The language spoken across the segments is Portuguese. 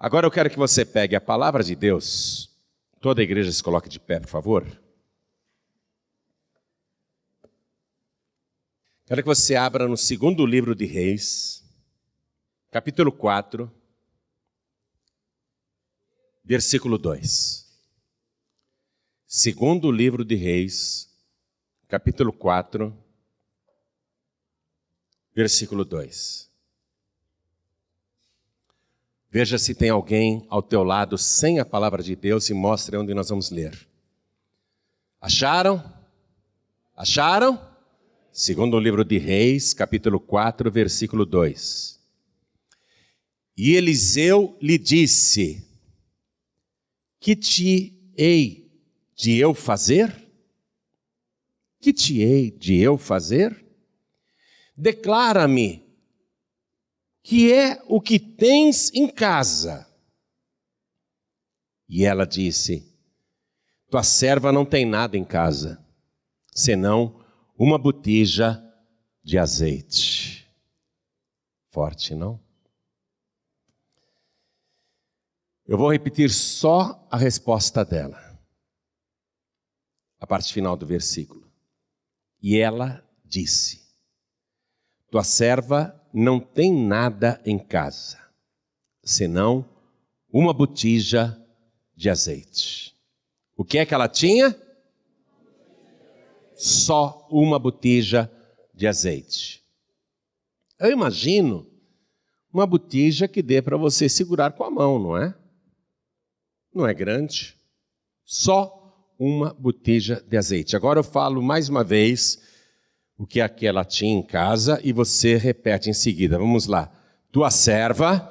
Agora eu quero que você pegue a palavra de Deus. Toda a igreja se coloque de pé, por favor. Quero que você abra no segundo livro de Reis, capítulo 4, versículo 2. Segundo livro de Reis, capítulo 4, versículo 2. Veja se tem alguém ao teu lado sem a palavra de Deus e mostre onde nós vamos ler. Acharam? Acharam? Segundo livro de Reis, capítulo 4, versículo 2. E Eliseu lhe disse: que te hei de eu fazer? Que te hei de eu fazer? Declara-me, que é o que tens em casa? E ela disse: tua serva não tem nada em casa, senão uma botija de azeite. Forte, não? Eu vou repetir só a resposta dela. A parte final do versículo. E ela disse: tua serva não tem nada em casa, senão uma botija de azeite. O que é que ela tinha? Só uma botija de azeite. Eu imagino uma botija que dê para você segurar com a mão, não é? Não é grande. Só uma botija de azeite. Agora eu falo mais uma vez o que é que ela tinha em casa e você repete em seguida. Vamos lá. Tua serva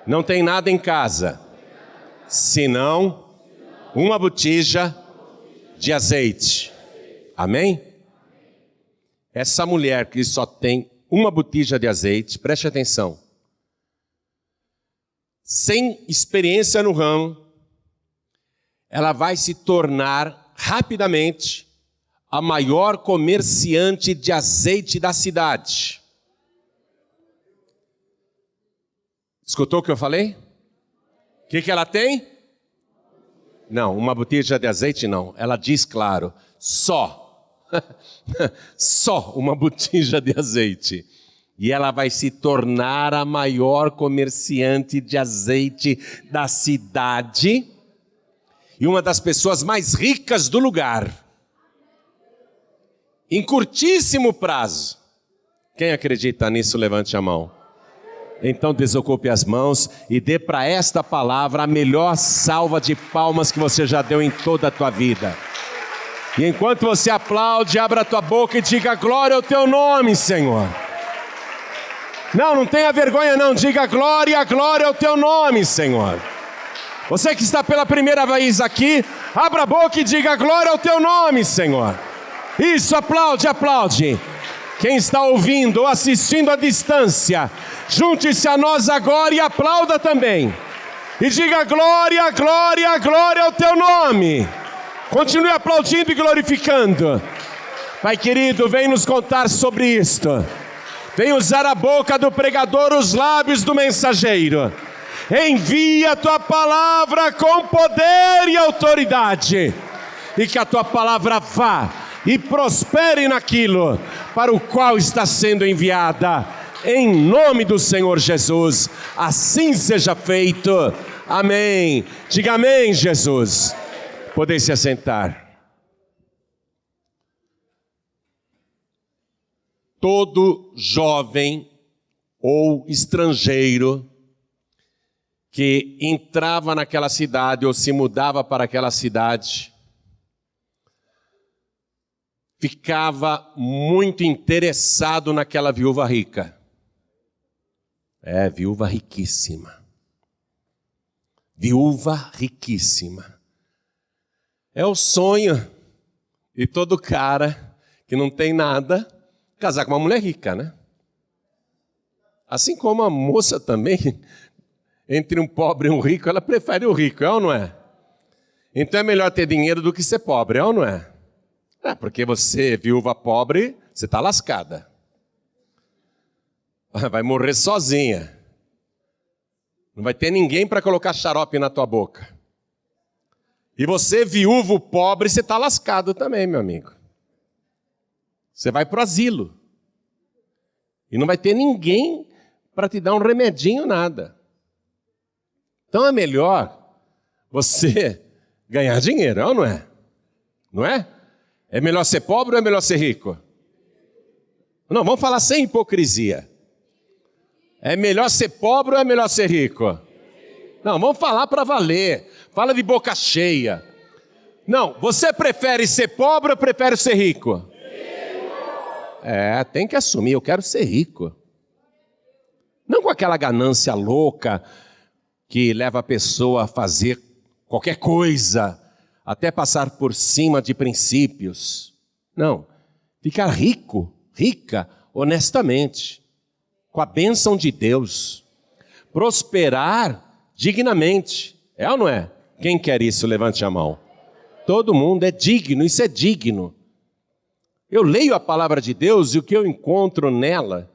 não tem nada em casa, senão uma botija de azeite. Amém? Essa mulher que só tem uma botija de azeite, preste atenção. Sem experiência no ramo, ela vai se tornar rapidamente a maior comerciante de azeite da cidade. Escutou o que eu falei? O que ela tem? Não, uma botija de azeite não. Ela diz claro, só uma botija de azeite. E ela vai se tornar a maior comerciante de azeite da cidade e uma das pessoas mais ricas do lugar. Em curtíssimo prazo. Quem acredita nisso, levante a mão. Então desocupe as mãos e dê para esta palavra a melhor salva de palmas que você já deu em toda a tua vida. E enquanto você aplaude, abra a tua boca e diga glória ao teu nome, Senhor. Não tenha vergonha não, diga glória, glória ao teu nome, Senhor. Você que está pela primeira vez aqui, abra a boca e diga glória ao teu nome, Senhor. Isso, aplaude, aplaude. Quem está ouvindo ou assistindo à distância, junte-se a nós agora e aplauda também. E diga glória, glória, glória ao teu nome. Continue aplaudindo e glorificando. Pai querido, vem nos contar sobre isto. Vem usar a boca do pregador, os lábios do mensageiro. Envia a tua palavra com poder e autoridade. E que a tua palavra vá e prospere naquilo para o qual está sendo enviada. Em nome do Senhor Jesus, assim seja feito. Amém. Diga amém, Jesus. Podem se assentar. Todo jovem ou estrangeiro que entrava naquela cidade ou se mudava para aquela cidade ficava muito interessado naquela viúva rica. Viúva riquíssima. Viúva riquíssima. É o sonho de todo cara que não tem nada casar com uma mulher rica, né? Assim como a moça também, entre um pobre e um rico, ela prefere o rico, é ou não é? Então é melhor ter dinheiro do que ser pobre, é ou não é? Porque você, viúva pobre, você está lascada. Vai morrer sozinha. Não vai ter ninguém para colocar xarope na tua boca. E você, viúvo pobre, você está lascado também, meu amigo. Você vai para o asilo. E não vai ter ninguém para te dar um remedinho, nada. Então é melhor você ganhar dinheiro, ou não é? Não é? É melhor ser pobre ou é melhor ser rico? Não, vamos falar sem hipocrisia. É melhor ser pobre ou é melhor ser rico? Não, vamos falar para valer. Fala de boca cheia. Não, você prefere ser pobre ou prefere ser rico? Tem que assumir, eu quero ser rico. Não com aquela ganância louca que leva a pessoa a fazer qualquer coisa, até passar por cima de princípios. Não, ficar rico, rica, honestamente, com a bênção de Deus. Prosperar dignamente. É ou não é? Quem quer isso, levante a mão. Todo mundo é digno, isso é digno. Eu leio a palavra de Deus e o que eu encontro nela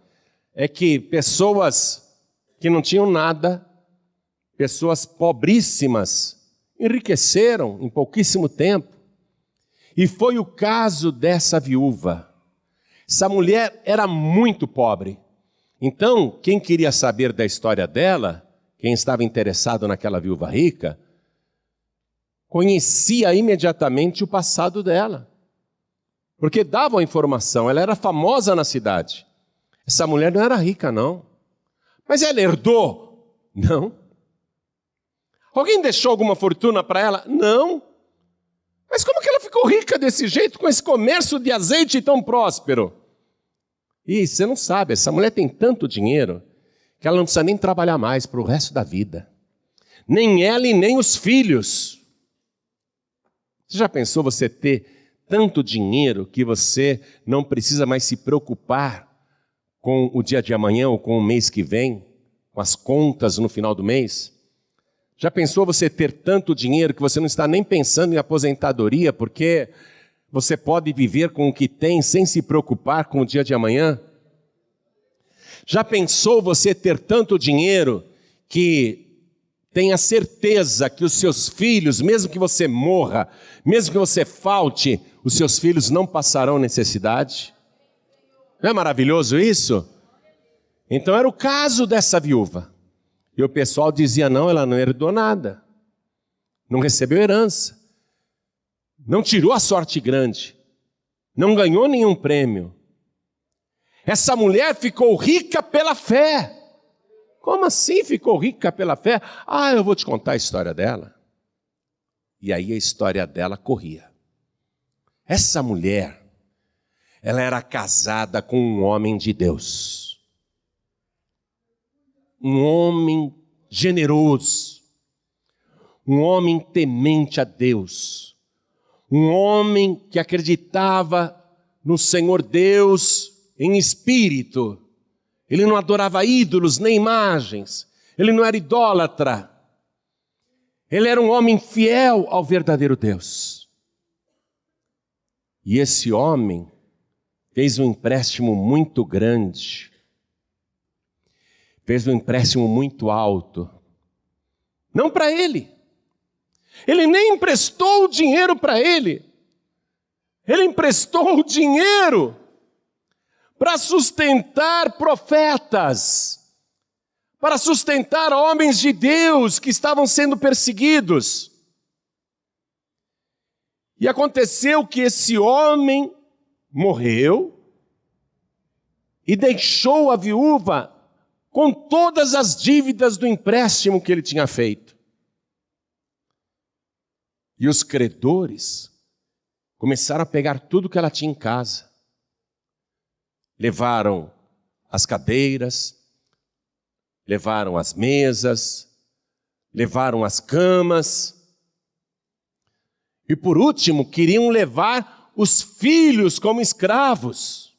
é que pessoas que não tinham nada, pessoas pobríssimas, enriqueceram em pouquíssimo tempo. E foi o caso dessa viúva. Essa mulher era muito pobre. Então, quem queria saber da história dela, quem estava interessado naquela viúva rica, conhecia imediatamente o passado dela. Porque davam a informação, ela era famosa na cidade. Essa mulher não era rica, não. Mas ela herdou? Não. Alguém deixou alguma fortuna para ela? Não. Mas como que ela ficou rica desse jeito, com esse comércio de azeite tão próspero? E você não sabe, essa mulher tem tanto dinheiro que ela não precisa nem trabalhar mais para o resto da vida. Nem ela e nem os filhos. Você já pensou você ter tanto dinheiro que você não precisa mais se preocupar com o dia de amanhã ou com o mês que vem, com as contas no final do mês? Já pensou você ter tanto dinheiro que você não está nem pensando em aposentadoria, porque você pode viver com o que tem sem se preocupar com o dia de amanhã? Já pensou você ter tanto dinheiro que tenha certeza que os seus filhos, mesmo que você morra, mesmo que você falte, os seus filhos não passarão necessidade? Não é maravilhoso isso? Então era o caso dessa viúva. E o pessoal dizia, não, ela não herdou nada. Não recebeu herança. Não tirou a sorte grande. Não ganhou nenhum prêmio. Essa mulher ficou rica pela fé. Como assim ficou rica pela fé? Eu vou te contar a história dela. E aí a história dela corria. Essa mulher, ela era casada com um homem de Deus. Um homem generoso. Um homem temente a Deus. Um homem que acreditava no Senhor Deus em espírito. Ele não adorava ídolos nem imagens. Ele não era idólatra. Ele era um homem fiel ao verdadeiro Deus. E esse homem fez um empréstimo muito grande. Fez um empréstimo muito alto. Não para ele. Ele nem emprestou o dinheiro para ele. Ele emprestou o dinheiro para sustentar profetas, para sustentar homens de Deus que estavam sendo perseguidos. E aconteceu que esse homem morreu e deixou a viúva com todas as dívidas do empréstimo que ele tinha feito. E os credores começaram a pegar tudo que ela tinha em casa. Levaram as cadeiras, levaram as mesas, levaram as camas. E por último, queriam levar os filhos como escravos.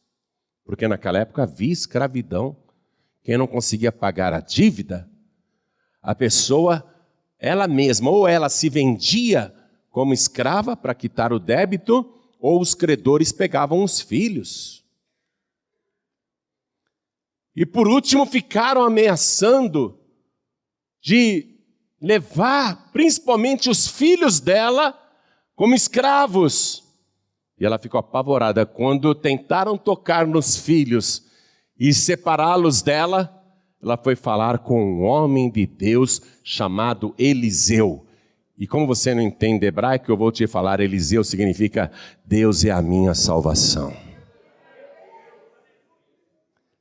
Porque naquela época havia escravidão. Quem não conseguia pagar a dívida, a pessoa, ela mesma, ou ela se vendia como escrava para quitar o débito, ou os credores pegavam os filhos. E por último ficaram ameaçando de levar principalmente os filhos dela como escravos. E ela ficou apavorada quando tentaram tocar nos filhos e separá-los dela. Ela foi falar com um homem de Deus chamado Eliseu. E como você não entende hebraico, eu vou te falar, Eliseu significa Deus é a minha salvação.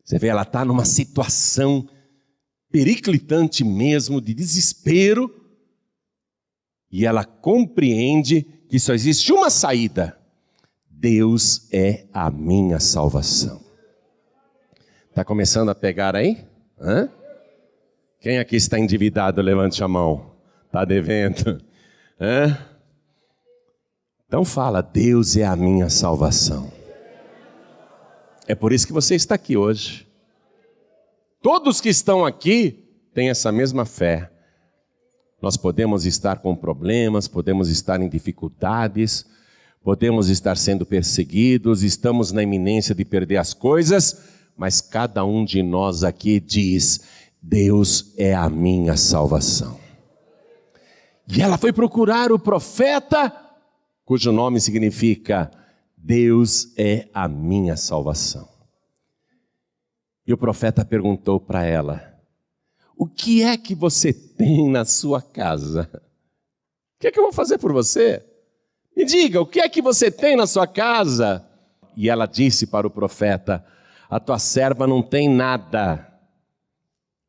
Você vê, ela está numa situação periclitante mesmo, de desespero, e ela compreende que só existe uma saída: Deus é a minha salvação. Está começando a pegar aí? Hã? Quem aqui está endividado, levante a mão. Está devendo? Hã? Então fala, Deus é a minha salvação. É por isso que você está aqui hoje. Todos que estão aqui têm essa mesma fé. Nós podemos estar com problemas, podemos estar em dificuldades, podemos estar sendo perseguidos, estamos na iminência de perder as coisas, mas cada um de nós aqui diz, Deus é a minha salvação. E ela foi procurar o profeta, cujo nome significa Deus é a minha salvação. E o profeta perguntou para ela, o que é que você tem na sua casa? O que é que eu vou fazer por você? Me diga, o que é que você tem na sua casa? E ela disse para o profeta, a tua serva não tem nada,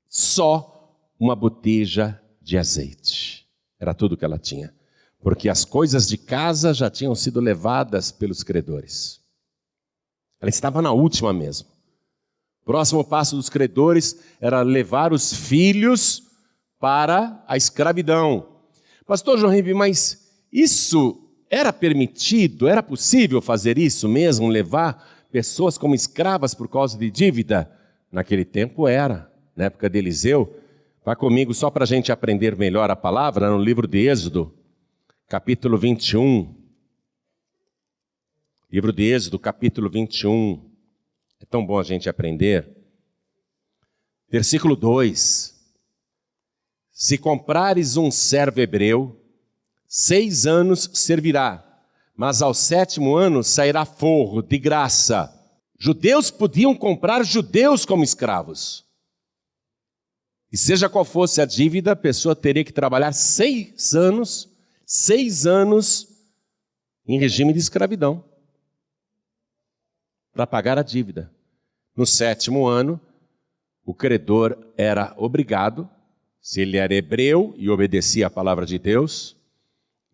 só uma botija de azeite. Era tudo que ela tinha, porque as coisas de casa já tinham sido levadas pelos credores. Ela estava na última mesmo. O próximo passo dos credores era levar os filhos para a escravidão. Pastor João Ribe, mas isso era permitido? Era possível fazer isso mesmo? Levar pessoas como escravas por causa de dívida? Naquele tempo era, na época de Eliseu. Vá comigo só para a gente aprender melhor a palavra, no livro de Êxodo, capítulo 21. Livro de Êxodo, capítulo 21. É tão bom a gente aprender. Versículo 2. Se comprares um servo hebreu, 6 anos servirá, mas ao 7º ano sairá forro, de graça. Judeus podiam comprar judeus como escravos. E seja qual fosse a dívida, a pessoa teria que trabalhar 6 anos em regime de escravidão, para pagar a dívida. No 7º ano, o credor era obrigado, se ele era hebreu e obedecia a palavra de Deus,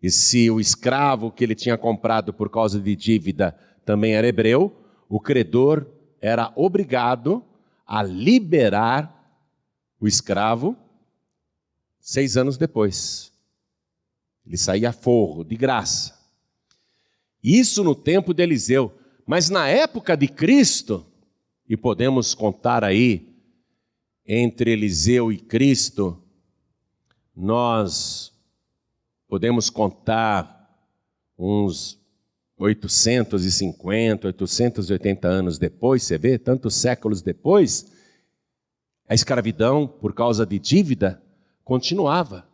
e se o escravo que ele tinha comprado por causa de dívida também era hebreu, o credor era obrigado a liberar o escravo 6 anos depois. Ele saía forro, de graça. Isso no tempo de Eliseu. Mas na época de Cristo, e podemos contar aí, entre Eliseu e Cristo, nós podemos contar uns 850, 880 anos depois, você vê, tantos séculos depois, a escravidão, por causa de dívida, continuava.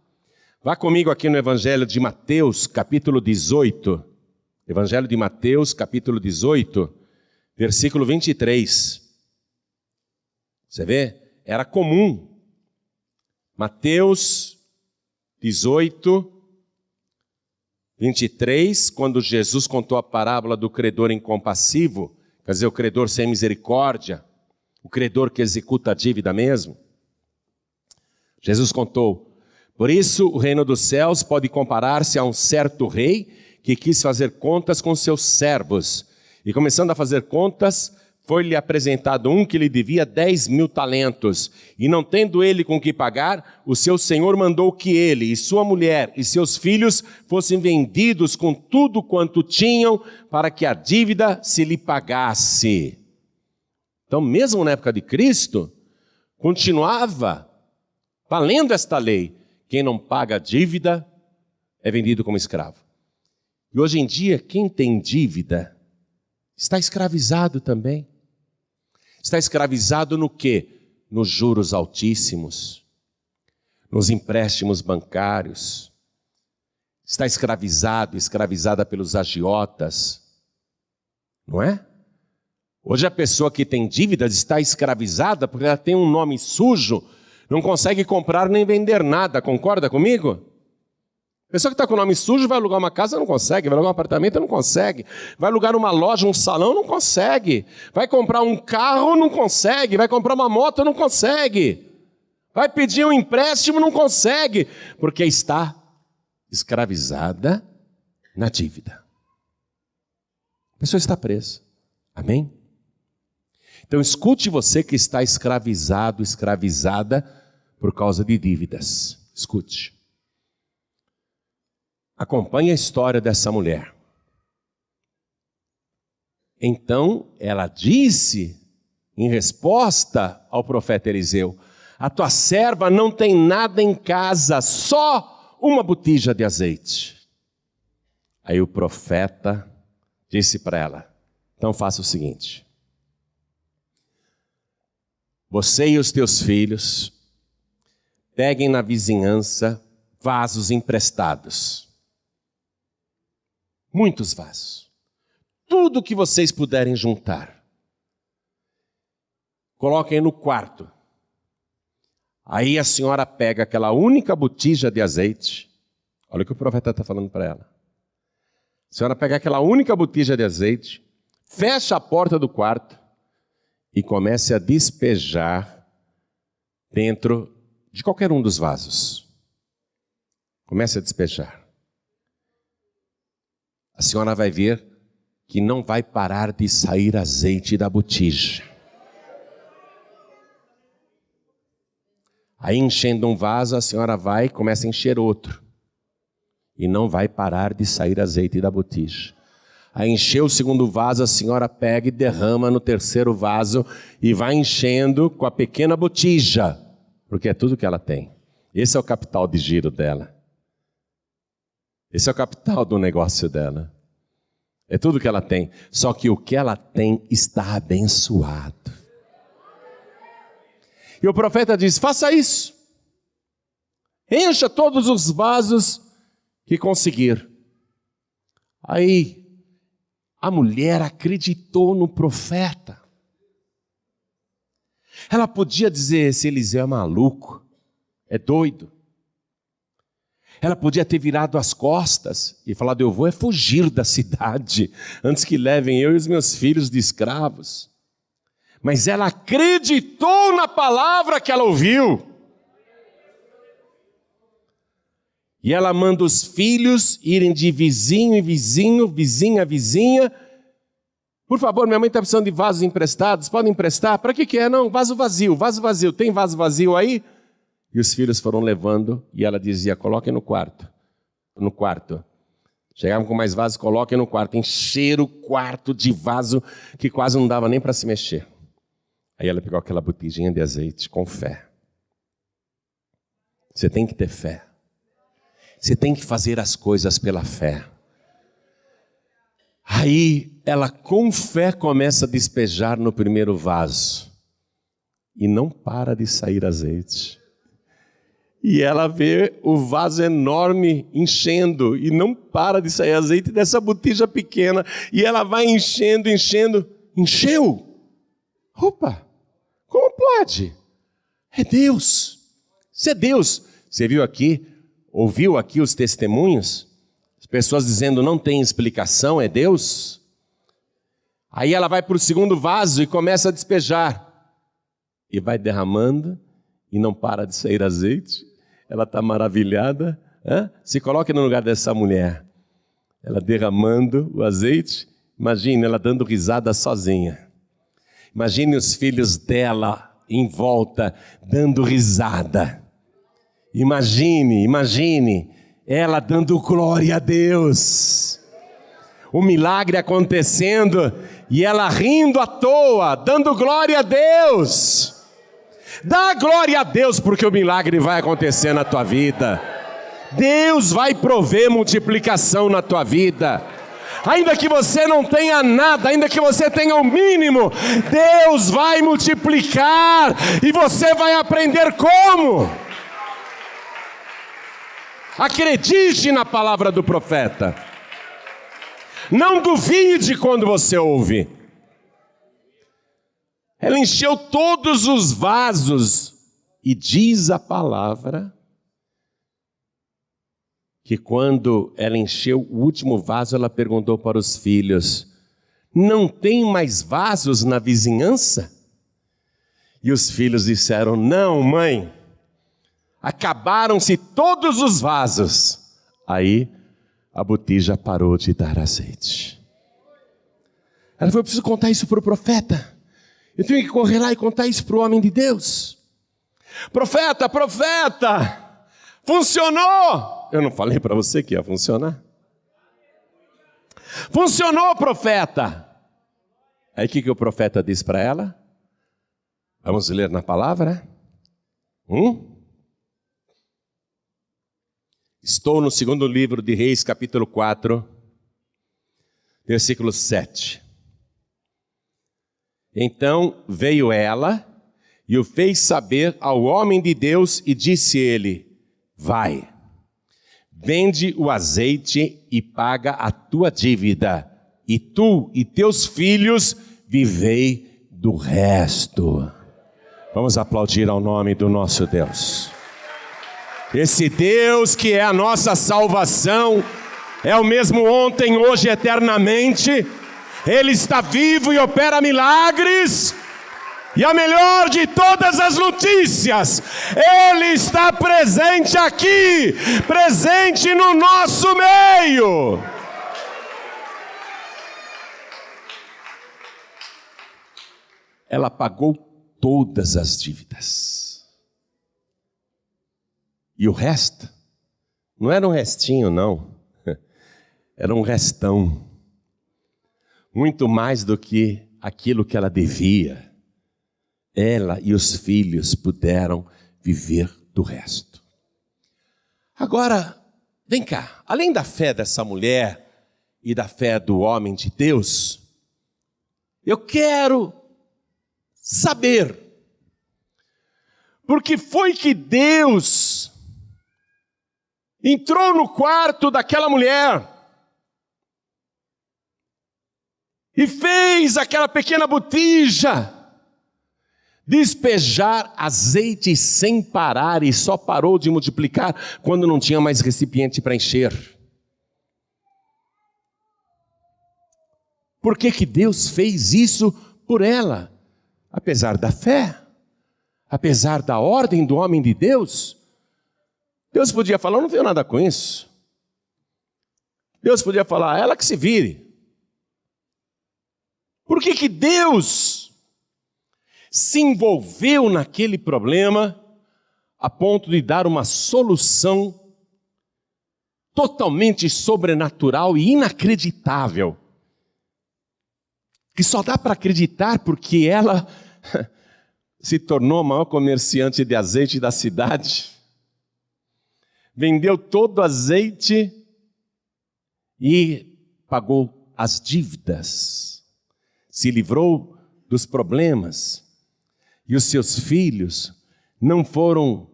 Vá comigo aqui no Evangelho de Mateus, capítulo 18. Evangelho de Mateus, capítulo 18, versículo 23. Você vê? Era comum. Mateus 18, 23, quando Jesus contou a parábola do credor incompassivo, quer dizer, o credor sem misericórdia, o credor que executa a dívida mesmo. Jesus contou, por isso o reino dos céus pode comparar-se a um certo rei que quis fazer contas com seus servos. E começando a fazer contas, foi-lhe apresentado um que lhe devia 10.000 talentos. E não tendo ele com que pagar, o seu senhor mandou que ele e sua mulher e seus filhos fossem vendidos com tudo quanto tinham, para que a dívida se lhe pagasse. Então, mesmo na época de Cristo, continuava valendo esta lei. Quem não paga a dívida é vendido como escravo. E hoje em dia, quem tem dívida está escravizado também. Está escravizado no quê? Nos juros altíssimos, nos empréstimos bancários, está escravizado, escravizada pelos agiotas, não é? Hoje a pessoa que tem dívidas está escravizada porque ela tem um nome sujo, não consegue comprar nem vender nada, concorda comigo? A pessoa que está com o nome sujo vai alugar uma casa, não consegue, vai alugar um apartamento, não consegue, vai alugar uma loja, um salão, não consegue, vai comprar um carro, não consegue, vai comprar uma moto, não consegue, vai pedir um empréstimo, não consegue, porque está escravizada na dívida. A pessoa está presa, amém? Então escute você que está escravizado, escravizada por causa de dívidas, escute. Acompanhe a história dessa mulher. Então ela disse, em resposta ao profeta Eliseu: a tua serva não tem nada em casa, só uma botija de azeite. Aí o profeta disse para ela: então faça o seguinte, você e os teus filhos peguem na vizinhança vasos emprestados. Muitos vasos. Tudo que vocês puderem juntar. Coloquem no quarto. Aí a senhora pega aquela única botija de azeite. Olha o que o profeta está falando para ela. A senhora pega aquela única botija de azeite, fecha a porta do quarto e comece a despejar dentro de qualquer um dos vasos. Comece a despejar. A senhora vai ver que não vai parar de sair azeite da botija. Aí enchendo um vaso, a senhora vai e começa a encher outro. E não vai parar de sair azeite da botija. Aí encheu o segundo vaso, a senhora pega e derrama no terceiro vaso e vai enchendo com a pequena botija, porque é tudo que ela tem. Esse é o capital de giro dela. Esse é o capital do negócio dela. É tudo que ela tem. Só que o que ela tem está abençoado. E o profeta diz: faça isso. Encha todos os vasos que conseguir. Aí a mulher acreditou no profeta. Ela podia dizer: esse Eliseu é maluco, é doido. Ela podia ter virado as costas e falado: eu vou fugir da cidade antes que levem eu e os meus filhos de escravos. Mas ela acreditou na palavra que ela ouviu. E ela manda os filhos irem de vizinho em vizinho, vizinha a vizinha. Por favor, minha mãe está precisando de vasos emprestados, podem emprestar? Para que é? Não, vaso vazio, vaso vazio. Tem vaso vazio aí? E os filhos foram levando e ela dizia: coloquem no quarto. No quarto. Chegavam com mais vasos, coloquem no quarto. Encheram o quarto de vaso que quase não dava nem para se mexer. Aí ela pegou aquela botijinha de azeite com fé. Você tem que ter fé. Você tem que fazer as coisas pela fé. Aí ela com fé começa a despejar no primeiro vaso. E não para de sair azeite. E ela vê o vaso enorme enchendo e não para de sair azeite dessa botija pequena. E ela vai enchendo, enchendo. Encheu! Opa! Como pode? É Deus. Isso é Deus. Você viu aqui, ouviu aqui os testemunhos? As pessoas dizendo: não tem explicação, é Deus. Aí ela vai para o segundo vaso e começa a despejar. E vai derramando e não para de sair azeite. Ela está maravilhada. Se coloque no lugar dessa mulher. Ela derramando o azeite. Imagine ela dando risada sozinha. Imagine os filhos dela em volta dando risada. Imagine ela dando glória a Deus. O milagre acontecendo e ela rindo à toa, dando glória a Deus. Dá glória a Deus porque o milagre vai acontecer na tua vida. Deus vai prover multiplicação na tua vida. Ainda que você não tenha nada, ainda que você tenha o mínimo, Deus vai multiplicar e você vai aprender como. Acredite na palavra do profeta. Não duvide quando você ouve. Ela encheu todos os vasos e diz a palavra que quando ela encheu o último vaso, ela perguntou para os filhos: não tem mais vasos na vizinhança? E os filhos disseram: não, mãe, acabaram-se todos os vasos. Aí a botija parou de dar azeite. Ela falou: eu preciso contar isso para o profeta. Eu tenho que correr lá e contar isso para o homem de Deus. Profeta, profeta, funcionou! Eu não falei para você que ia funcionar? Funcionou, profeta! Aí o que o profeta diz para ela? Vamos ler na palavra? Estou no segundo livro de Reis, capítulo 4, versículo 7. Então veio ela e o fez saber ao homem de Deus e disse ele: vai, vende o azeite e paga a tua dívida, e tu e teus filhos vivei do resto. Vamos aplaudir ao nome do nosso Deus. Esse Deus que é a nossa salvação, é o mesmo ontem, hoje e eternamente. Ele está vivo e opera milagres. E a melhor de todas as notícias, Ele está presente aqui, presente no nosso meio. Ela pagou todas as dívidas. E o resto, não era um restinho não, era um restão. Muito mais do que aquilo que ela devia. Ela e os filhos puderam viver do resto. Agora, vem cá, além da fé dessa mulher e da fé do homem de Deus, eu quero saber, por que foi que Deus entrou no quarto daquela mulher e fez aquela pequena botija despejar azeite sem parar, e só parou de multiplicar quando não tinha mais recipiente para encher. Por que Deus fez isso por ela? Apesar da fé, apesar da ordem do homem de Deus, Deus podia falar: eu não tenho nada com isso. Deus podia falar: ela que se vire. Por que Deus se envolveu naquele problema a ponto de dar uma solução totalmente sobrenatural e inacreditável, que só dá para acreditar porque ela se tornou a maior comerciante de azeite da cidade, vendeu todo o azeite e pagou as dívidas, se livrou dos problemas. E os seus filhos não foram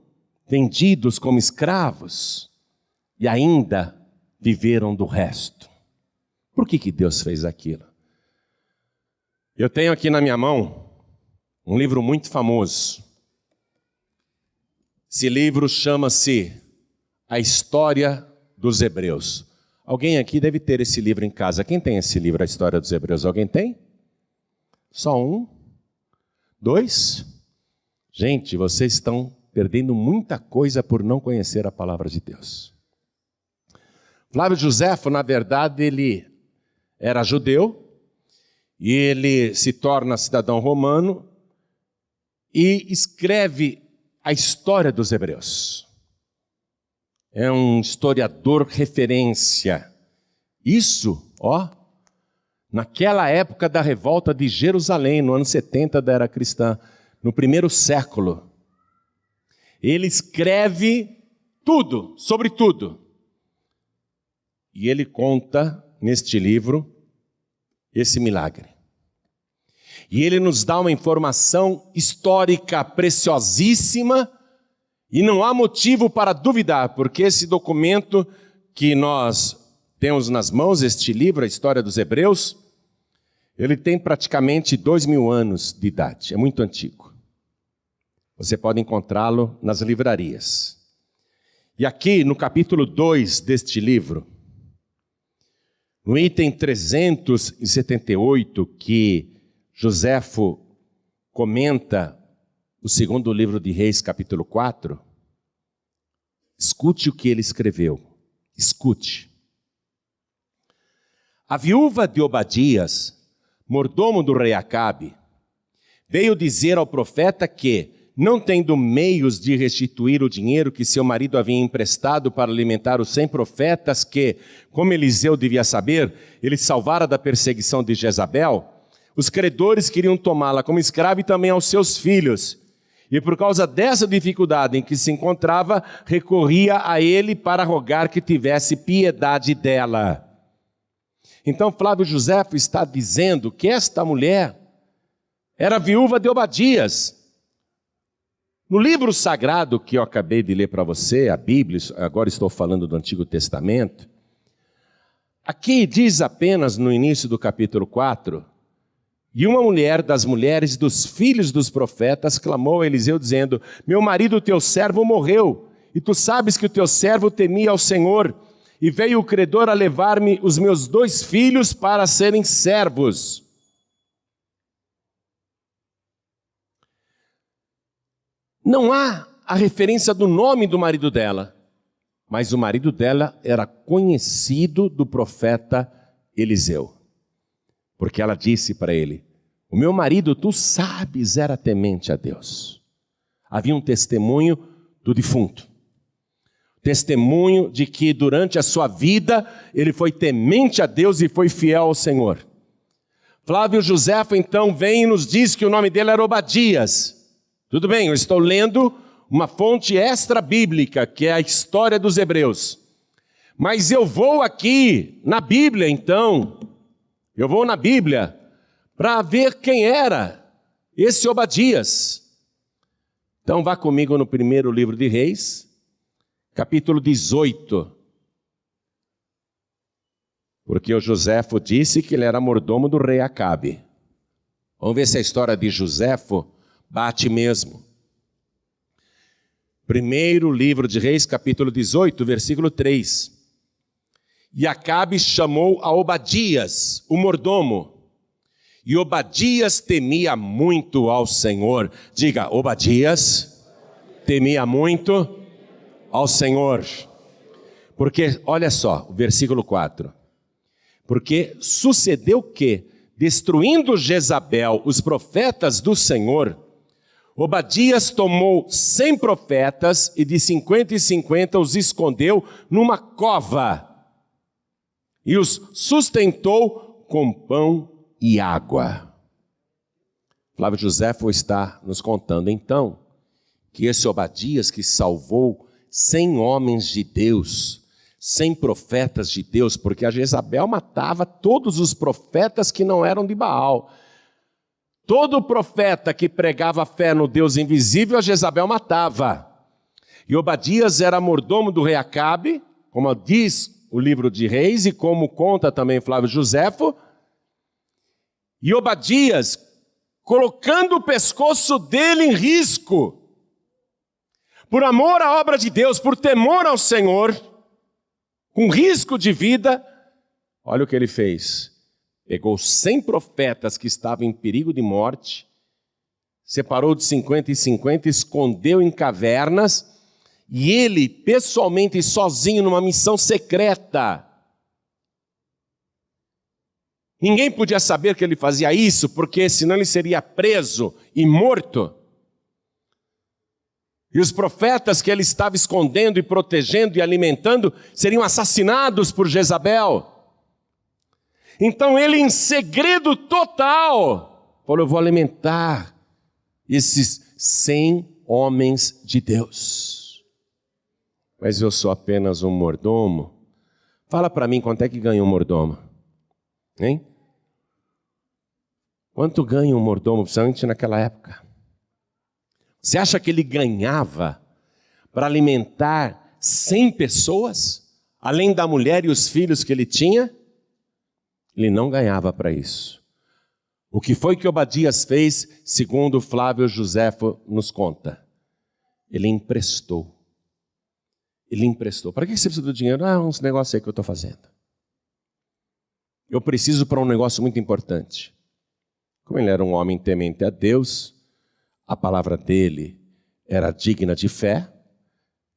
vendidos como escravos e ainda viveram do resto. Por que Deus fez aquilo? Eu tenho aqui na minha mão um livro muito famoso. Esse livro chama-se A História dos Hebreus. Alguém aqui deve ter esse livro em casa. Quem tem esse livro, A História dos Hebreus? Alguém tem? Só um? Dois? Gente, vocês estão perdendo muita coisa por não conhecer a palavra de Deus. Flávio Josefo, na verdade, ele era judeu e ele se torna cidadão romano e escreve a história dos hebreus. É um historiador referência. Isso, naquela época da revolta de Jerusalém, no ano 70 da era cristã, no primeiro século, ele escreve tudo, sobre tudo. E ele conta neste livro esse milagre. E ele nos dá uma informação histórica preciosíssima E não há motivo para duvidar, porque esse documento que nós temos nas mãos, este livro, a História dos Hebreus, ele tem praticamente 2000 anos de idade, é muito antigo. Você pode encontrá-lo nas livrarias. E aqui no capítulo 2 deste livro, no item 378, que Joséfo comenta o segundo livro de Reis, capítulo 4, escute o que ele escreveu. Escute. A viúva de Obadias, mordomo do rei Acabe, veio dizer ao profeta que, não tendo meios de restituir o dinheiro que seu marido havia emprestado para alimentar os 100 profetas que, como Eliseu devia saber, ele salvara da perseguição de Jezabel, os credores queriam tomá-la como escrava e também aos seus filhos. E por causa dessa dificuldade em que se encontrava, recorria a ele para rogar que tivesse piedade dela. Então Flávio Joséfo está dizendo que esta mulher era viúva de Obadias. No livro sagrado que eu acabei de ler para você, a Bíblia, agora estou falando do Antigo Testamento, aqui diz apenas no início do capítulo 4, e uma mulher das mulheres dos filhos dos profetas clamou a Eliseu dizendo, meu marido, teu servo, morreu, e tu sabes que o teu servo temia ao Senhor, e veio o credor a levar-me os meus 2 filhos para serem servos. Não há a referência do nome do marido dela, mas o marido dela era conhecido do profeta Eliseu. Porque ela disse para ele, o meu marido, tu sabes, era temente a Deus. Havia um testemunho do defunto. Testemunho de que durante a sua vida ele foi temente a Deus e foi fiel ao Senhor. Flávio Joséfo então vem e nos diz que o nome dele era Obadias. Tudo bem, eu estou lendo uma fonte extra-bíblica, que é a história dos Hebreus. Mas eu vou aqui na Bíblia, então, eu vou na Bíblia para ver quem era esse Obadias. Então vá comigo no primeiro livro de Reis, capítulo 18. Porque o Joséfo disse que ele era mordomo do rei Acabe. Vamos ver se a história de Joséfo bate mesmo. Primeiro livro de Reis, capítulo 18, versículo 3. E Acabe chamou a Obadias, o mordomo. E Obadias temia muito ao Senhor. Diga, Obadias temia muito ao Senhor. Porque, olha só, o versículo 4. Porque sucedeu que, destruindo Jezabel os profetas do Senhor, Obadias tomou 100 profetas e de 50 em 50 os escondeu numa cova e os sustentou com pão e água. Flávio Joséfo está nos contando então que esse Obadias que salvou 100 homens de Deus, 100 profetas de Deus, porque a Jezabel matava todos os profetas que não eram de Baal. Todo profeta que pregava fé no Deus invisível, a Jezabel matava. E Obadias era mordomo do rei Acabe, como diz o livro de Reis e como conta também Flávio Joséfo. E Obadias, colocando o pescoço dele em risco, por amor à obra de Deus, por temor ao Senhor, com risco de vida, olha o que ele fez. Pegou 100 profetas que estavam em perigo de morte, separou de 50 em 50, escondeu em cavernas, e ele, pessoalmente, sozinho, numa missão secreta. Ninguém podia saber que ele fazia isso, porque senão ele seria preso e morto. E os profetas que ele estava escondendo e protegendo e alimentando seriam assassinados por Jezabel. Então ele, em segredo total, falou, eu vou alimentar esses 100 homens de Deus. Mas eu sou apenas um mordomo. Fala para mim quanto é que ganha um mordomo. Hein? Quanto ganha um mordomo, principalmente naquela época? Você acha que ele ganhava para alimentar 100 pessoas, além da mulher e os filhos que ele tinha, ele não ganhava para isso. O que foi que Obadias fez, segundo Flávio Joséfo nos conta? Ele emprestou. Ele emprestou. Para que você precisa do dinheiro? Uns negócios aí que eu estou fazendo. Eu preciso para um negócio muito importante. Como ele era um homem temente a Deus, a palavra dele era digna de fé,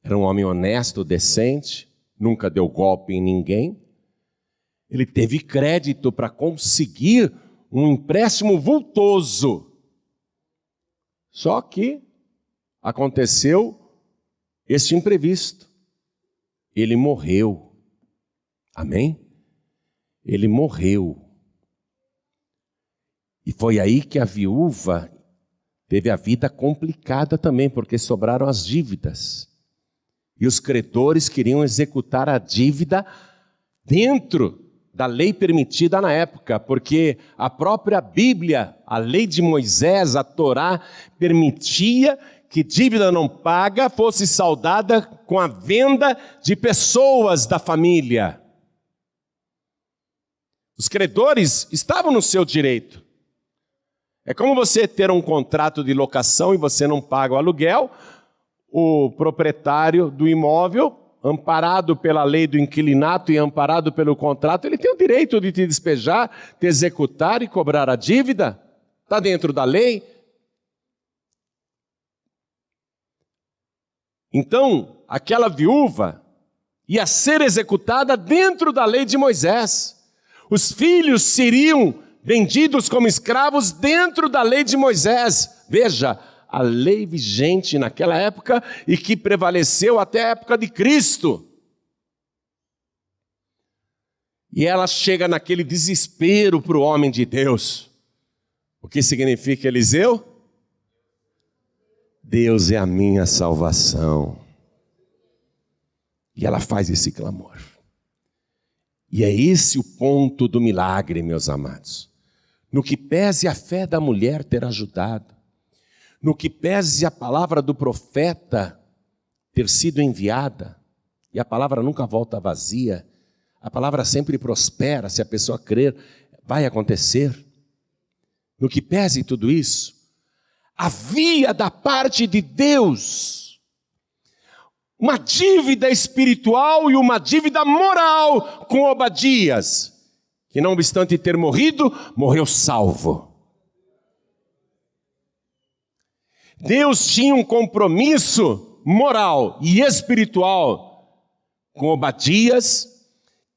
era um homem honesto, decente, nunca deu golpe em ninguém. Ele teve crédito para conseguir um empréstimo vultoso. Só que aconteceu este imprevisto. Ele morreu. Amém? Ele morreu. E foi aí que a viúva teve a vida complicada também, porque sobraram as dívidas. E os credores queriam executar a dívida dentro da lei permitida na época, porque a própria Bíblia, a lei de Moisés, a Torá, permitia que dívida não paga fosse saldada com a venda de pessoas da família. Os credores estavam no seu direito. É como você ter um contrato de locação e você não paga o aluguel, o proprietário do imóvel, amparado pela lei do inquilinato e amparado pelo contrato, ele tem o direito de te despejar, te executar e cobrar a dívida. Está dentro da lei. Então, aquela viúva ia ser executada dentro da lei de Moisés. Os filhos seriam vendidos como escravos dentro da lei de Moisés. Veja, a lei vigente naquela época e que prevaleceu até a época de Cristo. E ela chega naquele desespero para o homem de Deus. O que significa, Eliseu? Deus é a minha salvação. E ela faz esse clamor. E é esse o ponto do milagre, meus amados. No que pese a fé da mulher ter ajudado, no que pese a palavra do profeta ter sido enviada, e a palavra nunca volta vazia, a palavra sempre prospera, se a pessoa crer, vai acontecer. No que pese tudo isso, havia da parte de Deus uma dívida espiritual e uma dívida moral com Obadias, que não obstante ter morrido, morreu salvo. Deus tinha um compromisso moral e espiritual com Obadias,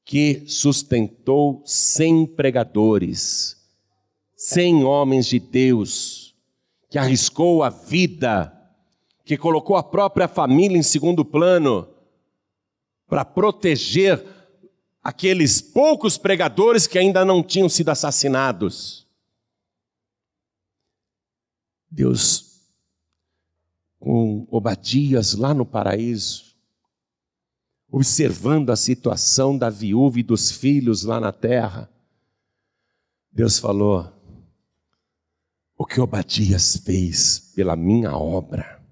que sustentou 100 pregadores, 100 homens de Deus, que arriscou a vida, que colocou a própria família em segundo plano, para proteger aqueles poucos pregadores que ainda não tinham sido assassinados. Deus, com Obadias lá no paraíso, observando a situação da viúva e dos filhos lá na terra, Deus falou: o que Obadias fez pela minha obra,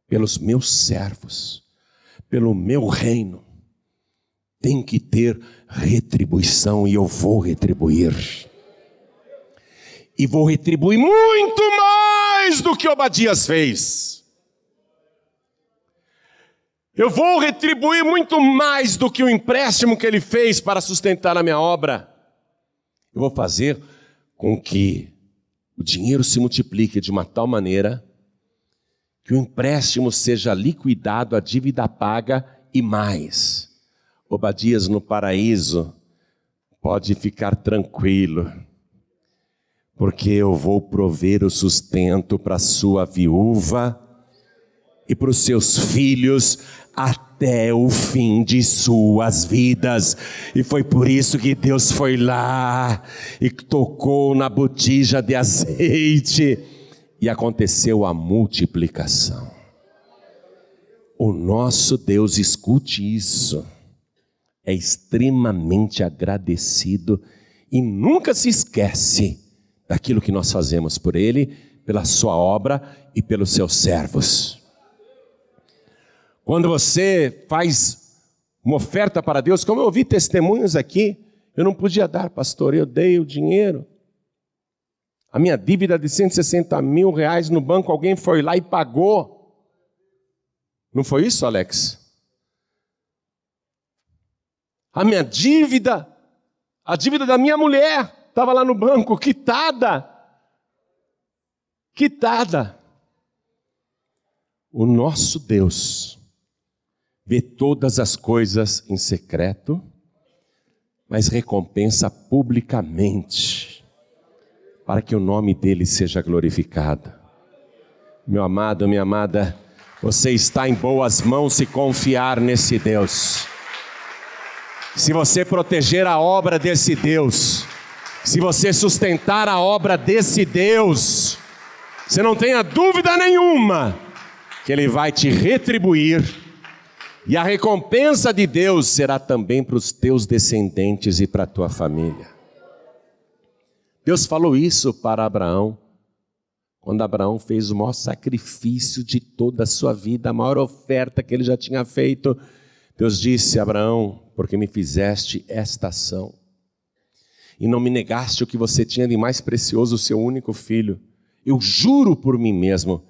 pelos meus servos, pelo meu reino, tem que ter retribuição, e eu vou retribuir. E vou retribuir muito mais do que Obadias fez. Eu vou retribuir muito mais do que o empréstimo que ele fez para sustentar a minha obra. Eu vou fazer com que o dinheiro se multiplique de uma tal maneira que o empréstimo seja liquidado, a dívida paga e mais. Obadias no paraíso pode ficar tranquilo, porque eu vou prover o sustento para a sua viúva e para os seus filhos até o fim de suas vidas. E foi por isso que Deus foi lá e tocou na botija de azeite e aconteceu a multiplicação. O nosso Deus, escute isso, é extremamente agradecido e nunca se esquece daquilo que nós fazemos por Ele, pela sua obra e pelos seus servos. Quando você faz uma oferta para Deus, como eu ouvi testemunhos aqui, eu não podia dar, pastor, eu dei o dinheiro. A minha dívida de 160 mil reais no banco, alguém foi lá e pagou. Não foi isso, Alex? A minha dívida, a dívida da minha mulher, estava lá no banco, quitada. Quitada. O nosso Deus vê todas as coisas em secreto, mas recompensa publicamente, para que o nome dele seja glorificado. Meu amado, minha amada, você está em boas mãos se confiar nesse Deus. Se você proteger a obra desse Deus, se você sustentar a obra desse Deus, você não tenha dúvida nenhuma que Ele vai te retribuir, e a recompensa de Deus será também para os teus descendentes e para a tua família. Deus falou isso para Abraão, quando Abraão fez o maior sacrifício de toda a sua vida, a maior oferta que ele já tinha feito. Deus disse: Abraão, porque me fizeste esta ação, e não me negaste o que você tinha de mais precioso, o seu único filho, eu juro por mim mesmo,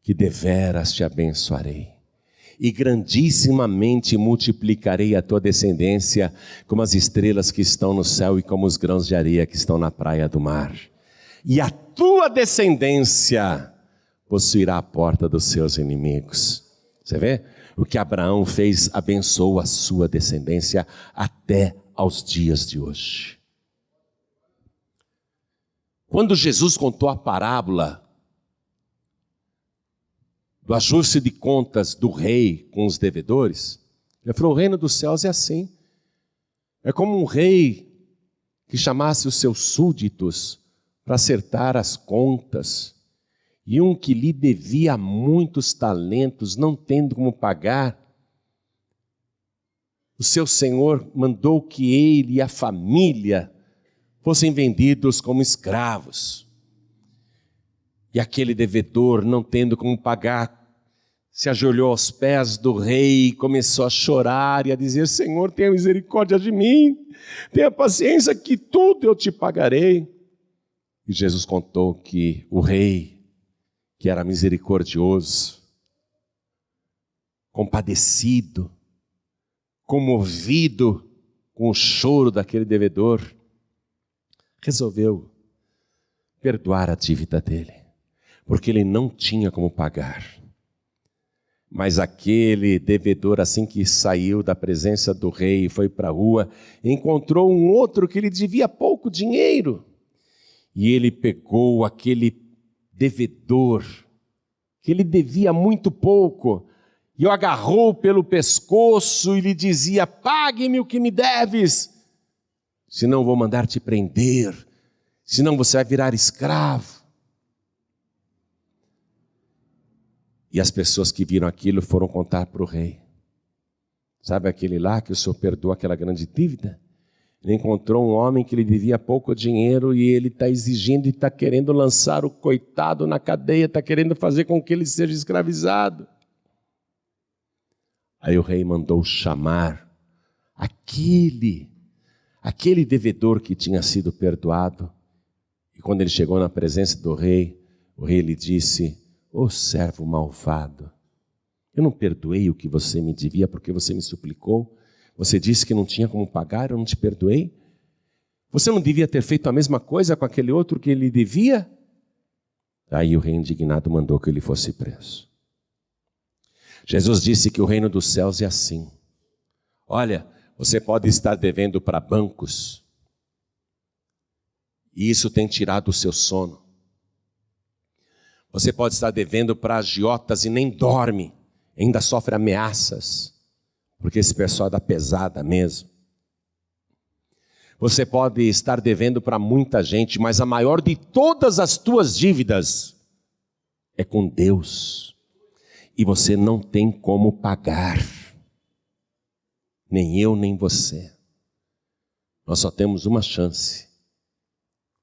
que deveras te abençoarei, e grandissimamente multiplicarei a tua descendência, como as estrelas que estão no céu, e como os grãos de areia que estão na praia do mar. E a tua descendência possuirá a porta dos seus inimigos. Você vê? O que Abraão fez abençoou a sua descendência até aos dias de hoje. Quando Jesus contou a parábola do ajuste de contas do rei com os devedores, ele falou: o reino dos céus é assim. É como um rei que chamasse os seus súditos para acertar as contas, e um que lhe devia muitos talentos, não tendo como pagar, o seu senhor mandou que ele e a família fossem vendidos como escravos. E aquele devedor, não tendo como pagar, se ajoelhou aos pés do rei e começou a chorar e a dizer: Senhor, tenha misericórdia de mim, tenha paciência que tudo eu te pagarei. E Jesus contou que o rei, que era misericordioso, compadecido, comovido com o choro daquele devedor, resolveu perdoar a dívida dele, porque ele não tinha como pagar. Mas aquele devedor, assim que saiu da presença do rei e foi para a rua, encontrou um outro que lhe devia pouco dinheiro. E ele pegou aquele devedor, que lhe devia muito pouco, e o agarrou pelo pescoço e lhe dizia: pague-me o que me deves, senão vou mandar te prender, senão você vai virar escravo. E as pessoas que viram aquilo foram contar para o rei. Sabe aquele lá que o senhor perdoou aquela grande dívida? Ele encontrou um homem que lhe devia pouco dinheiro e ele está exigindo e está querendo lançar o coitado na cadeia, está querendo fazer com que ele seja escravizado. Aí o rei mandou chamar aquele devedor que tinha sido perdoado. E quando ele chegou na presença do rei, o rei lhe disse: ô servo malvado, eu não perdoei o que você me devia porque você me suplicou. Você disse que não tinha como pagar, eu não te perdoei. Você não devia ter feito a mesma coisa com aquele outro que ele devia? Aí o rei indignado mandou que ele fosse preso. Jesus disse que o reino dos céus é assim. Olha, você pode estar devendo para bancos, e isso tem tirado o seu sono. Você pode estar devendo para agiotas e nem dorme, ainda sofre ameaças, porque esse pessoal é da pesada mesmo. Você pode estar devendo para muita gente, mas a maior de todas as tuas dívidas é com Deus. E você não tem como pagar. Nem eu, nem você. Nós só temos uma chance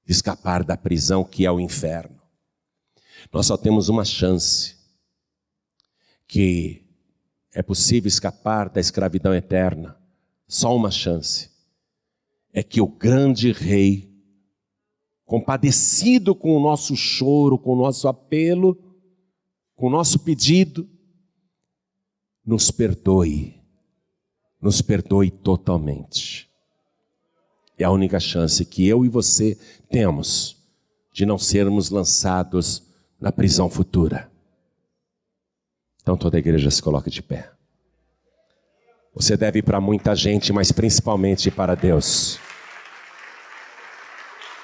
de escapar da prisão que é o inferno. Nós só temos uma chance, que é possível escapar da escravidão eterna. Só uma chance. É que o grande Rei, compadecido com o nosso choro, com o nosso apelo, com o nosso pedido, nos perdoe totalmente. É a única chance que eu e você temos de não sermos lançados na prisão futura. Então toda a igreja se coloca de pé. Você deve ir para muita gente, mas principalmente para Deus.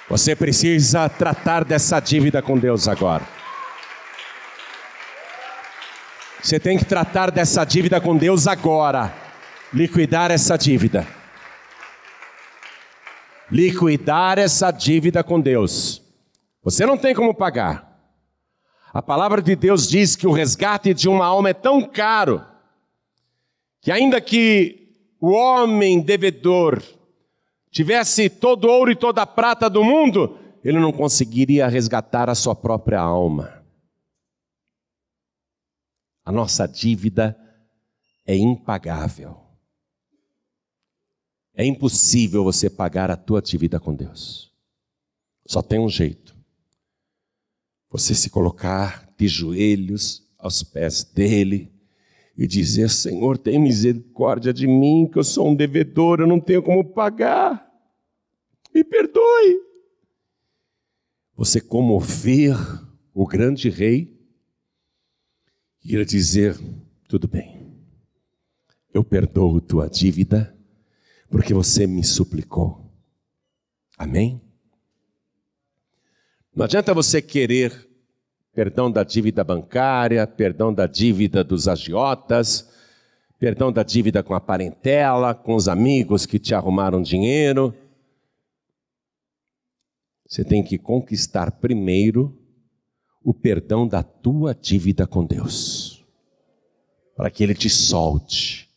Você precisa tratar dessa dívida com Deus agora. Você tem que tratar dessa dívida com Deus agora. Liquidar essa dívida. Liquidar essa dívida com Deus. Você não tem como pagar. A palavra de Deus diz que o resgate de uma alma é tão caro, que ainda que o homem devedor tivesse todo o ouro e toda a prata do mundo, ele não conseguiria resgatar a sua própria alma. A nossa dívida é impagável. É impossível você pagar a tua dívida com Deus. Só tem um jeito. Você se colocar de joelhos aos pés dele e dizer: Senhor, tem misericórdia de mim, que eu sou um devedor, eu não tenho como pagar. Me perdoe. Você comover o grande Rei e ele dizer: tudo bem, eu perdoo tua dívida, porque você me suplicou. Amém? Não adianta você querer perdão da dívida bancária, perdão da dívida dos agiotas, perdão da dívida com a parentela, com os amigos que te arrumaram dinheiro. Você tem que conquistar primeiro o perdão da tua dívida com Deus, para que Ele te solte.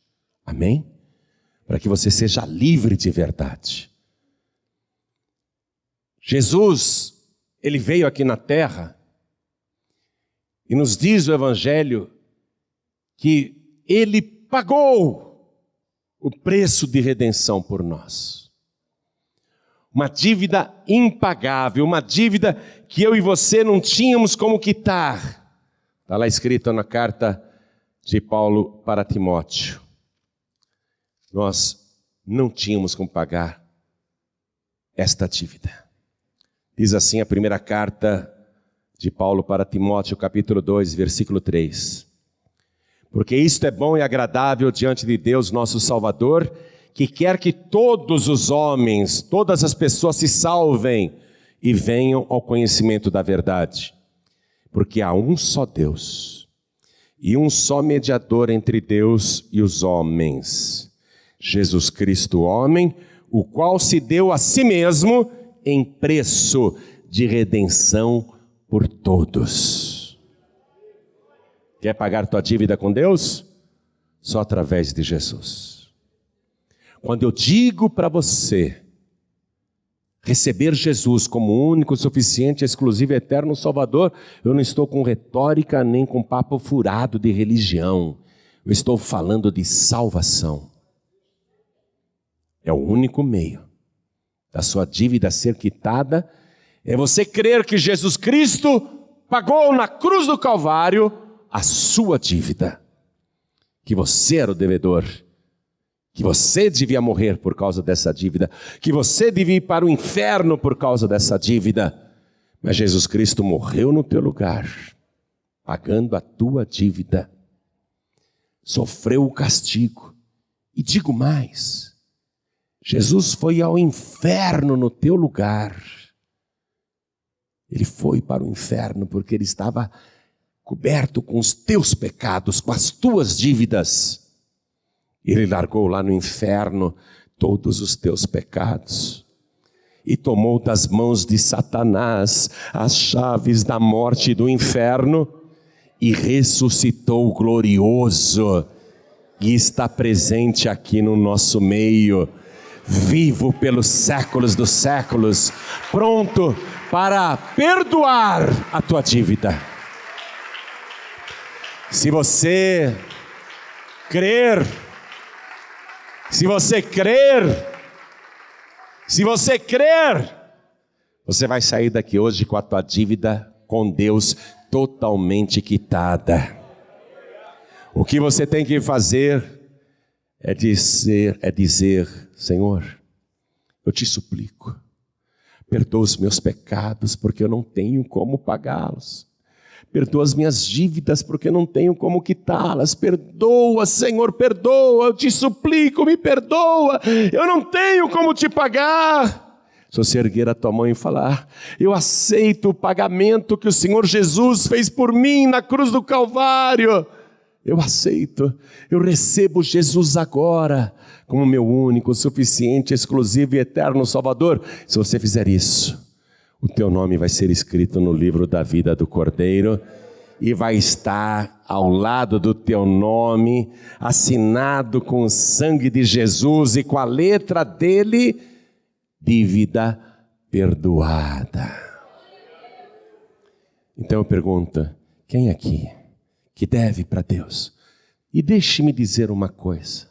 Amém? Para que você seja livre de verdade. Jesus, Ele veio aqui na terra e nos diz o Evangelho que Ele pagou o preço de redenção por nós. Uma dívida impagável, uma dívida que eu e você não tínhamos como quitar. Está lá escrito na carta de Paulo para Timóteo. Nós não tínhamos como pagar esta dívida. Diz assim a primeira carta de Paulo para Timóteo, capítulo 2, versículo 3. Porque isto é bom e agradável diante de Deus, nosso Salvador, que quer que todos os homens, todas as pessoas se salvem e venham ao conhecimento da verdade. Porque há um só Deus e um só mediador entre Deus e os homens, Jesus Cristo, homem, o qual se deu a si mesmo em preço de redenção por todos. Quer pagar tua dívida com Deus? Só através de Jesus. Quando eu digo para você receber Jesus como único, suficiente, exclusivo, eterno Salvador, eu não estou com retórica nem com papo furado de religião. Eu estou falando de salvação. É o único meio da sua dívida ser quitada, é você crer que Jesus Cristo pagou na cruz do Calvário a sua dívida, que você era o devedor, que você devia morrer por causa dessa dívida, que você devia ir para o inferno por causa dessa dívida, mas Jesus Cristo morreu no teu lugar, pagando a tua dívida, sofreu o castigo, e digo mais, Jesus foi ao inferno no teu lugar. Ele foi para o inferno porque ele estava coberto com os teus pecados, com as tuas dívidas. Ele largou lá no inferno todos os teus pecados e tomou das mãos de Satanás as chaves da morte e do inferno e ressuscitou glorioso e está presente aqui no nosso meio, vivo pelos séculos dos séculos, pronto para perdoar a tua dívida. Se você crer, se você crer, você vai sair daqui hoje com a tua dívida com Deus totalmente quitada. O que você tem que fazer é dizer, Senhor, eu te suplico, perdoa os meus pecados, porque eu não tenho como pagá-los. Perdoa as minhas dívidas, porque eu não tenho como quitá-las. Perdoa, Senhor, perdoa, eu te suplico, me perdoa, eu não tenho como te pagar. Se você erguer a tua mão e falar, eu aceito o pagamento que o Senhor Jesus fez por mim na cruz do Calvário, eu aceito, eu recebo Jesus agora como meu único, suficiente, exclusivo e eterno Salvador. Se você fizer isso, o teu nome vai ser escrito no livro da vida do Cordeiro e vai estar ao lado do teu nome, assinado com o sangue de Jesus e com a letra dele, dívida perdoada. Então eu pergunto, quem aqui que deve para Deus? E deixe-me dizer uma coisa,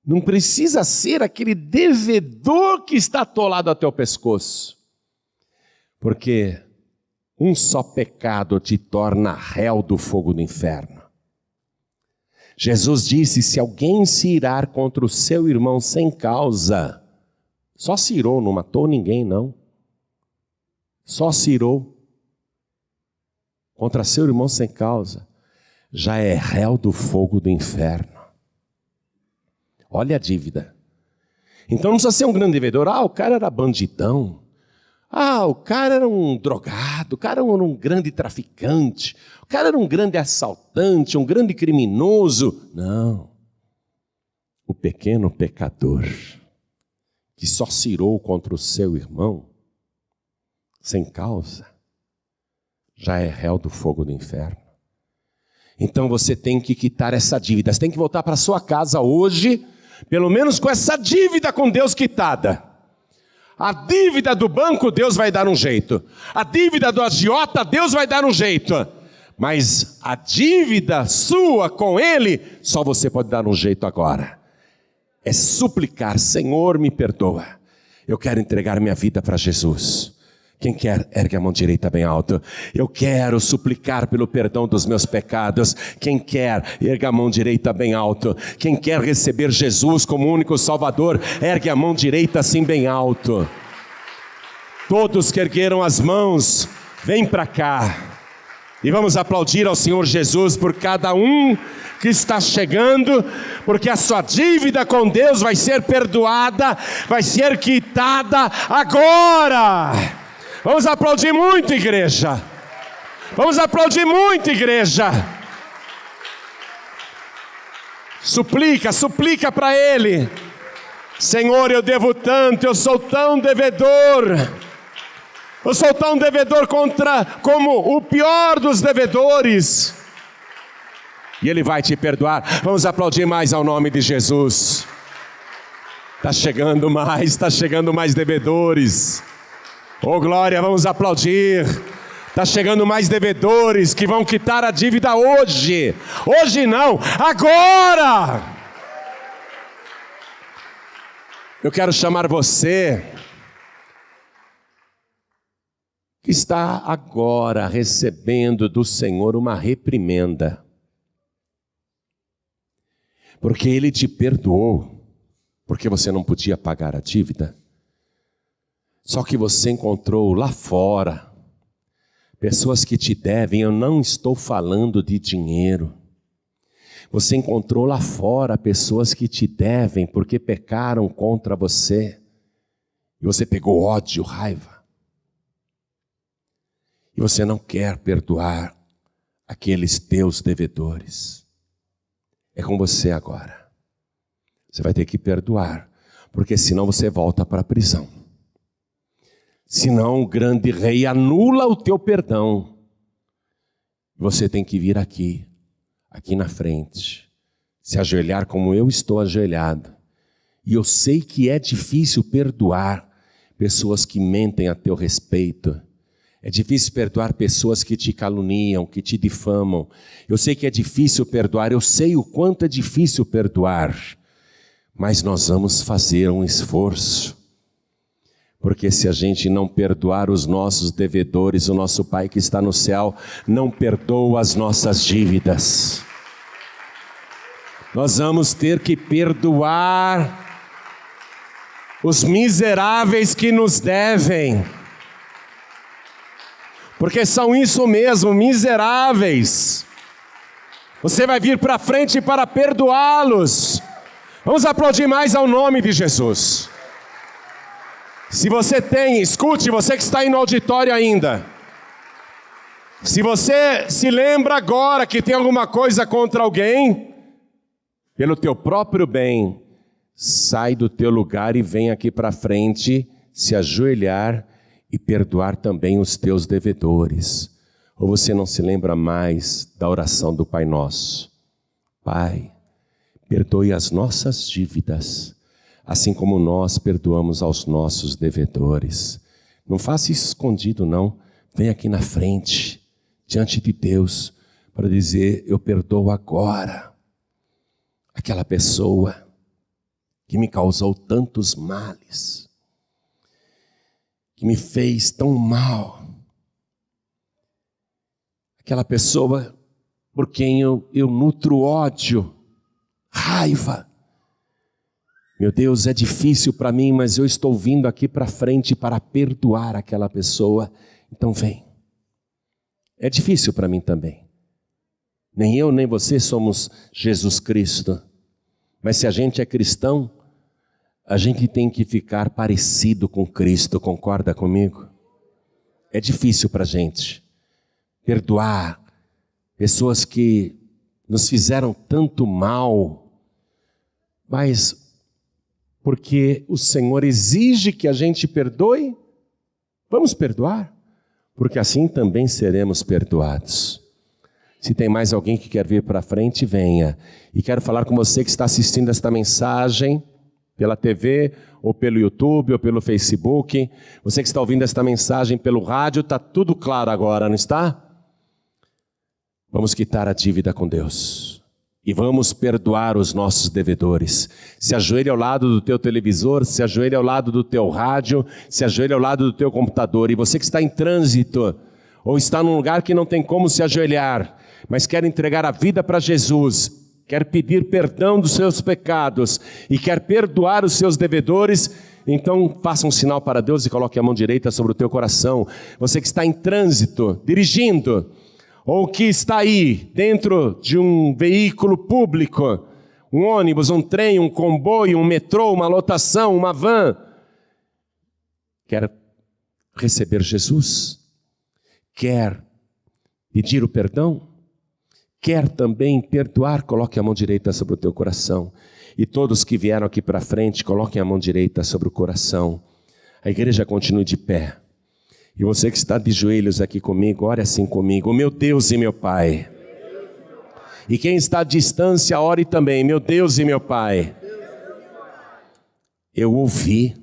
não precisa ser aquele devedor que está atolado até o pescoço, porque um só pecado te torna réu do fogo do inferno. Jesus disse, se alguém se irar contra o seu irmão sem causa, só se irou, não matou ninguém não, só se irou contra seu irmão sem causa, já é réu do fogo do inferno. Olha a dívida. Então não precisa ser um grande devedor. O cara era bandidão. O cara era um drogado. O cara era um grande traficante. O cara era um grande assaltante, um grande criminoso. Não. O pequeno pecador que só se irou contra o seu irmão sem causa, já é réu do fogo do inferno. Então você tem que quitar essa dívida. Você tem que voltar para sua casa hoje, pelo menos com essa dívida com Deus quitada. A dívida do banco, Deus vai dar um jeito. A dívida do agiota, Deus vai dar um jeito. Mas a dívida sua com Ele, só você pode dar um jeito agora. É suplicar, Senhor, me perdoa. Eu quero entregar minha vida para Jesus. Quem quer, ergue a mão direita bem alto. Eu quero suplicar pelo perdão dos meus pecados. Quem quer, ergue a mão direita bem alto. Quem quer receber Jesus como único Salvador, ergue a mão direita assim bem alto. Todos que ergueram as mãos, vem para cá. E vamos aplaudir ao Senhor Jesus por cada um que está chegando, porque a sua dívida com Deus vai ser perdoada, vai ser quitada agora. Vamos aplaudir muito, igreja. Vamos aplaudir muito, igreja. Suplica para Ele. Senhor, eu devo tanto, eu sou tão devedor. Eu sou tão devedor como o pior dos devedores. E Ele vai te perdoar. Vamos aplaudir mais ao nome de Jesus. Está chegando mais devedores. Oh glória, vamos aplaudir. Está chegando mais devedores que vão quitar a dívida hoje. Hoje não, agora. Eu quero chamar você que está agora recebendo do Senhor uma reprimenda, porque Ele te perdoou, porque você não podia pagar a dívida. Só que você encontrou lá fora pessoas que te devem. Eu não estou falando de dinheiro. Você encontrou lá fora pessoas que te devem porque pecaram contra você. E você pegou ódio, raiva. E você não quer perdoar aqueles teus devedores. É com você agora. Você vai ter que perdoar, porque senão você volta para a prisão. Senão o grande rei anula o teu perdão. Você tem que vir aqui na frente, se ajoelhar como eu estou ajoelhado. E eu sei que é difícil perdoar pessoas que mentem a teu respeito. É difícil perdoar pessoas que te caluniam, que te difamam. Eu sei que é difícil perdoar, eu sei o quanto é difícil perdoar. Mas nós vamos fazer um esforço. Porque se a gente não perdoar os nossos devedores, o nosso Pai que está no céu não perdoa as nossas dívidas. Nós vamos ter que perdoar os miseráveis que nos devem. Porque são isso mesmo, miseráveis. Você vai vir para frente para perdoá-los. Vamos aplaudir mais ao nome de Jesus. Se você tem, escute, você que está aí no auditório ainda. Se você se lembra agora que tem alguma coisa contra alguém, pelo teu próprio bem, sai do teu lugar e vem aqui para frente, se ajoelhar e perdoar também os teus devedores. Ou você não se lembra mais da oração do Pai Nosso? Pai, perdoe as nossas dívidas, assim como nós perdoamos aos nossos devedores. Não faça isso escondido, não. Vem aqui na frente, diante de Deus, para dizer: eu perdoo agora aquela pessoa que me causou tantos males, que me fez tão mal, aquela pessoa por quem eu nutro ódio, raiva. Meu Deus, é difícil para mim, mas eu estou vindo aqui para frente para perdoar aquela pessoa. Então vem. É difícil para mim também. Nem eu nem você somos Jesus Cristo. Mas se a gente é cristão, a gente tem que ficar parecido com Cristo, concorda comigo? É difícil para a gente perdoar pessoas que nos fizeram tanto mal, mas porque o Senhor exige que a gente perdoe, vamos perdoar, porque assim também seremos perdoados. Se tem mais alguém que quer vir para frente, venha. E quero falar com você que está assistindo esta mensagem pela TV, ou pelo YouTube, ou pelo Facebook. Você que está ouvindo esta mensagem pelo rádio, está tudo claro agora, não está? Vamos quitar a dívida com Deus. E vamos perdoar os nossos devedores. Se ajoelhe ao lado do teu televisor, se ajoelhe ao lado do teu rádio, se ajoelhe ao lado do teu computador. E você que está em trânsito, ou está num lugar que não tem como se ajoelhar, mas quer entregar a vida para Jesus, quer pedir perdão dos seus pecados e quer perdoar os seus devedores, então faça um sinal para Deus e coloque a mão direita sobre o teu coração. Você que está em trânsito, dirigindo, ou que está aí dentro de um veículo público, um ônibus, um trem, um comboio, um metrô, uma lotação, uma van, quer receber Jesus? Quer pedir o perdão? Quer também perdoar? Coloque a mão direita sobre o teu coração. E todos que vieram aqui para frente, coloquem a mão direita sobre o coração. A igreja continue de pé. E você que está de joelhos aqui comigo, ore assim comigo: meu Deus e meu Pai. E quem está à distância, ore também: meu Deus e meu Pai. Eu ouvi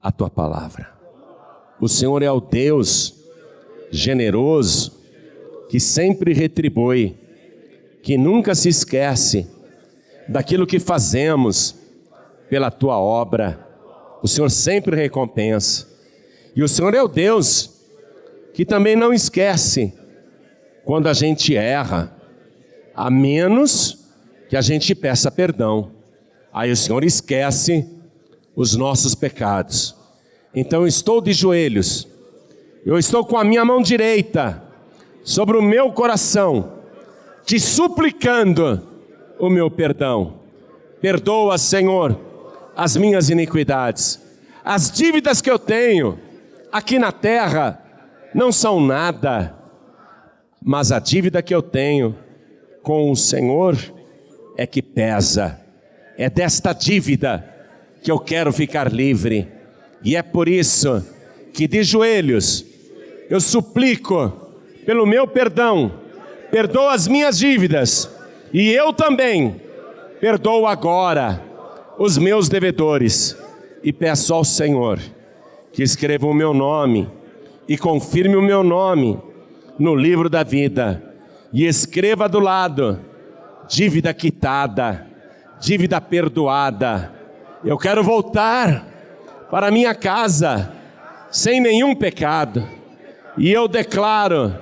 a tua palavra. O Senhor é o Deus generoso, que sempre retribui, que nunca se esquece daquilo que fazemos pela tua obra. O Senhor sempre recompensa. E o Senhor é o Deus que também não esquece quando a gente erra, a menos que a gente peça perdão. Aí o Senhor esquece os nossos pecados. Então eu estou de joelhos, eu estou com a minha mão direita sobre o meu coração, te suplicando o meu perdão. Perdoa, Senhor, as minhas iniquidades. As dívidas que eu tenho aqui na terra não são nada, mas a dívida que eu tenho com o Senhor é que pesa. É desta dívida que eu quero ficar livre. E é por isso que de joelhos eu suplico pelo meu perdão. Perdoa as minhas dívidas, e eu também perdoo agora os meus devedores. E peço ao Senhor que escreva o meu nome e confirme o meu nome no livro da vida. E escreva do lado: dívida quitada, dívida perdoada. Eu quero voltar para minha casa sem nenhum pecado. E eu declaro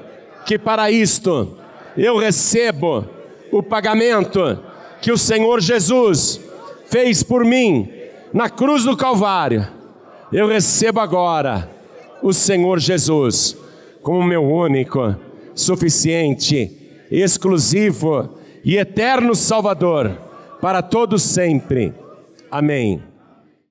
que para isto eu recebo o pagamento que o Senhor Jesus fez por mim na cruz do Calvário. Eu recebo agora o Senhor Jesus como meu único, suficiente, exclusivo e eterno Salvador para todos sempre. Amém.